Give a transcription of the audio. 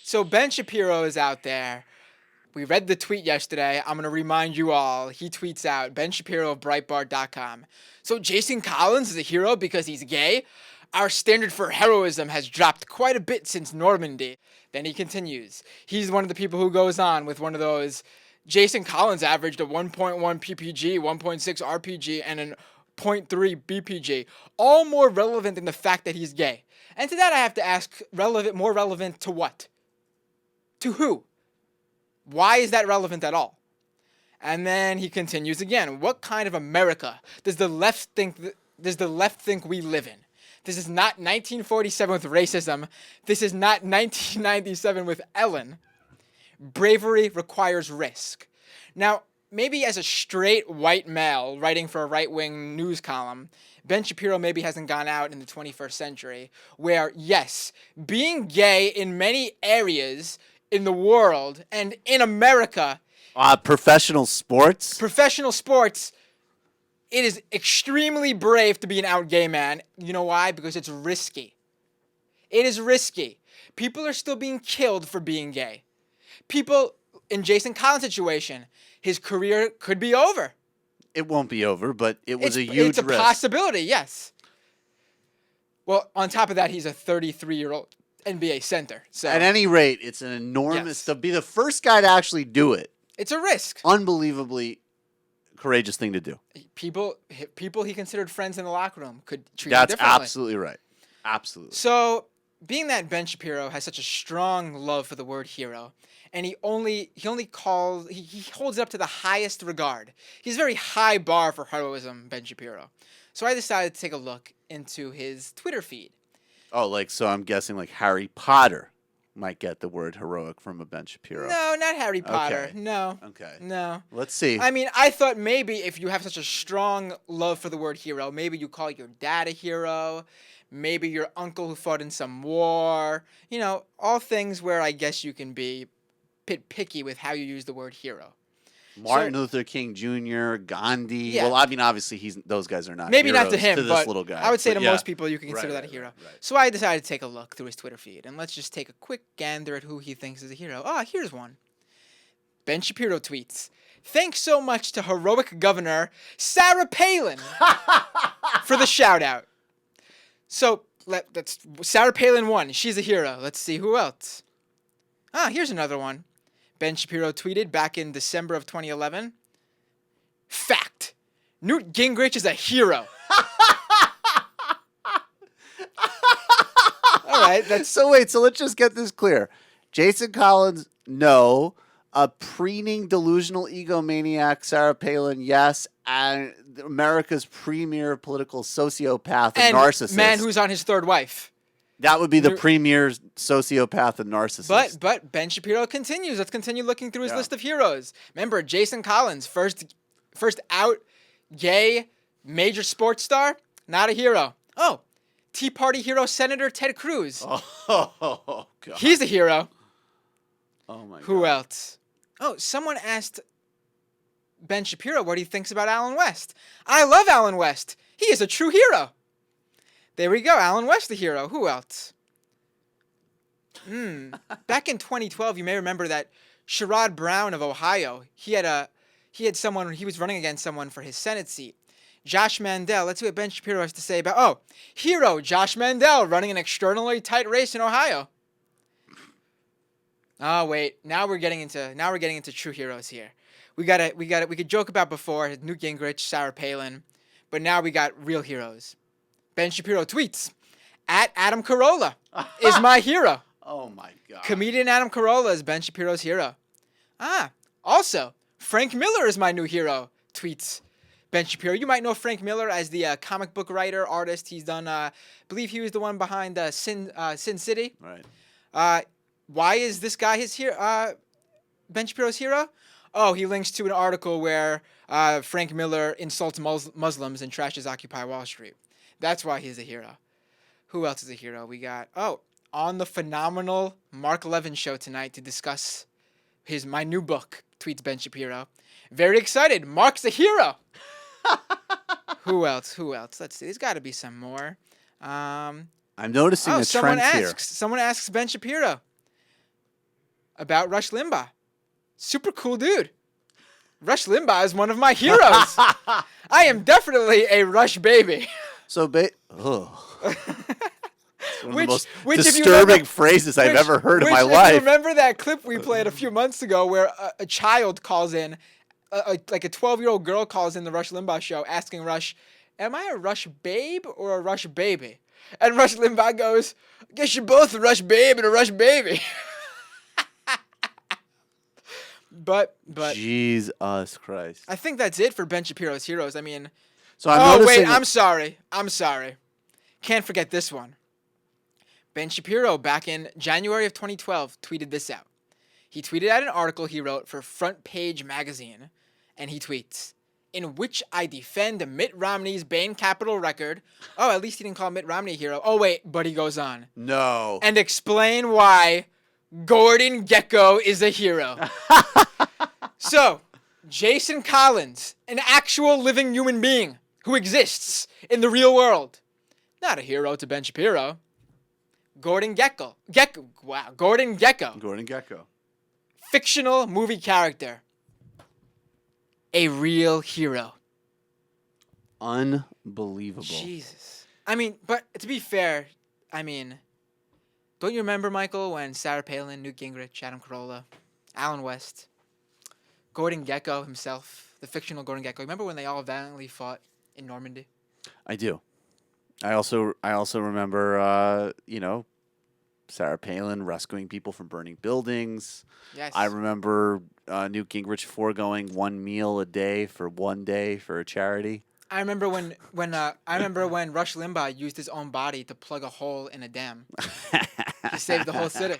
So Ben Shapiro is out there. We read the tweet yesterday. I'm going to remind you all. He tweets out, Ben Shapiro of Breitbart.com. So Jason Collins is a hero because he's gay? Our standard for heroism has dropped quite a bit since Normandy. Then he continues. He's one of the people who goes on with one of those. Jason Collins averaged a 1.1 PPG, 1.6 RPG, and an .3 BPG, all more relevant than the fact that he's gay. And to that I have to ask, more relevant to what? To who? Why is that relevant at all? And then he continues again. What kind of America does the left think we live in? This is not 1947 with racism. This is not 1997 with Ellen. Bravery requires risk. Now, maybe as a straight white male writing for a right-wing news column, Ben Shapiro maybe hasn't gone out in the 21st century where, yes, being gay in many areas in the world and in America. Professional sports, it is extremely brave to be an out gay man. You know why? Because it's risky. It is risky. People are still being killed for being gay. People in Jason Collins' situation, his career could be over. It won't be over, but it was a huge risk. It's a possibility, yes. Well, on top of that, he's a 33-year-old NBA center. So at any rate, it's an enormous to be the first guy to actually do it. It's a risk. Unbelievably courageous thing to do. People he considered friends in the locker room could treat him That's differently. absolutely right. Absolutely. So, being that Ben Shapiro has such a strong love for the word hero, and he holds it up to the highest regard. He's a very high bar for heroism, Ben Shapiro. So I decided to take a look into his Twitter feed. Oh, so I'm guessing Harry Potter might get the word heroic from a Ben Shapiro. No, not Harry Potter. Okay. No. Okay. No. Let's see. I mean, I thought maybe if you have such a strong love for the word hero, maybe you call your dad a hero, maybe your uncle who fought in some war, all things where I guess you can be picky with how you use the word hero. Martin Luther King Jr., Gandhi. Yeah. Well, I mean, obviously, those guys are not maybe heroes not to him, to this but little guy. I would say to yeah. most people you can consider that a hero. Right. So I decided to take a look through his Twitter feed, and let's just take a quick gander at who he thinks is a hero. Here's one. Ben Shapiro tweets, "Thanks so much to heroic Governor Sarah Palin for the shout-out." So that's Sarah Palin won. She's a hero. Let's see who else. Here's another one. Ben Shapiro tweeted back in December of 2011. Fact. Newt Gingrich is a hero. All right. So let's just get this clear. Jason Collins, no. A preening delusional egomaniac, Sarah Palin, yes. And America's premier political sociopath and narcissist. Man who's on his third wife. That would be the premier sociopath and narcissist. But Ben Shapiro continues. Let's continue looking through his list of heroes. Remember, Jason Collins, first out gay major sports star, not a hero. Tea Party hero Senator Ted Cruz. Oh God. He's a hero. Oh my God. Who else? Someone asked Ben Shapiro what he thinks about Alan West. I love Alan West. He is a true hero. There we go. Alan West, the hero. Who else? Back in 2012, you may remember that Sherrod Brown of Ohio, he had someone, he was running against someone for his Senate seat. Josh Mandel. Let's see what Ben Shapiro has to say about, hero Josh Mandel running an extraordinarily tight race in Ohio. Oh, wait. Now we're getting into true heroes here. We could joke about before Newt Gingrich, Sarah Palin, but now we got real heroes. Ben Shapiro tweets, @Adam Carolla is my hero. Oh my God. Comedian Adam Carolla is Ben Shapiro's hero. Also, Frank Miller is my new hero, tweets Ben Shapiro. You might know Frank Miller as the comic book writer, artist. He's done, I believe he was the one behind Sin City. Right. Why is this guy Ben Shapiro's hero? He links to an article where Frank Miller insults Muslims and trashes Occupy Wall Street. That's why he's a hero. Who else is a hero? We got, on the phenomenal Mark Levin show tonight to discuss my new book, tweets Ben Shapiro. Very excited. Mark's a hero. Who else? Let's see. There's got to be some more. I'm noticing a trend here. Someone asks Ben Shapiro, about Rush Limbaugh. Super cool dude. Rush Limbaugh is one of my heroes. I am definitely a Rush baby. So, one of the most if you disturbing remember- phrases I've ever heard in my If you life. remember that clip we played a few months ago where a child calls in, like a 12-year-old girl calls in the Rush Limbaugh show asking Rush, am I a Rush babe or a Rush baby? And Rush Limbaugh goes, I guess you're both a Rush babe and a Rush baby. But Jesus Christ. I think that's it for Ben Shapiro's heroes. I mean, So I'm oh noticing. wait, I'm sorry. Can't forget this one. Ben Shapiro, back in January of 2012, tweeted this out. He tweeted out an article he wrote for Front Page magazine, and he tweets, in which I defend Mitt Romney's Bain Capital record. Oh, at least he didn't call Mitt Romney a hero. Oh, wait, but he goes on. No. And explain why Gordon Gekko is a hero. So, Jason Collins, an actual living human being who exists in the real world. Not a hero to Ben Shapiro. Gordon Gekko. Gordon Gekko. Gordon Gekko. Fictional movie character. A real hero. Unbelievable. Jesus. I mean, but to be fair, I mean, don't you remember, Michael, when Sarah Palin, Newt Gingrich, Adam Carolla, Alan West, Gordon Gekko himself, the fictional Gordon Gekko, remember when they all valiantly fought in Normandy? I do. I also remember, Sarah Palin rescuing people from burning buildings. Yes. I remember Newt Gingrich foregoing one meal a day for a charity. I remember when Rush Limbaugh used his own body to plug a hole in a dam. He saved the whole city.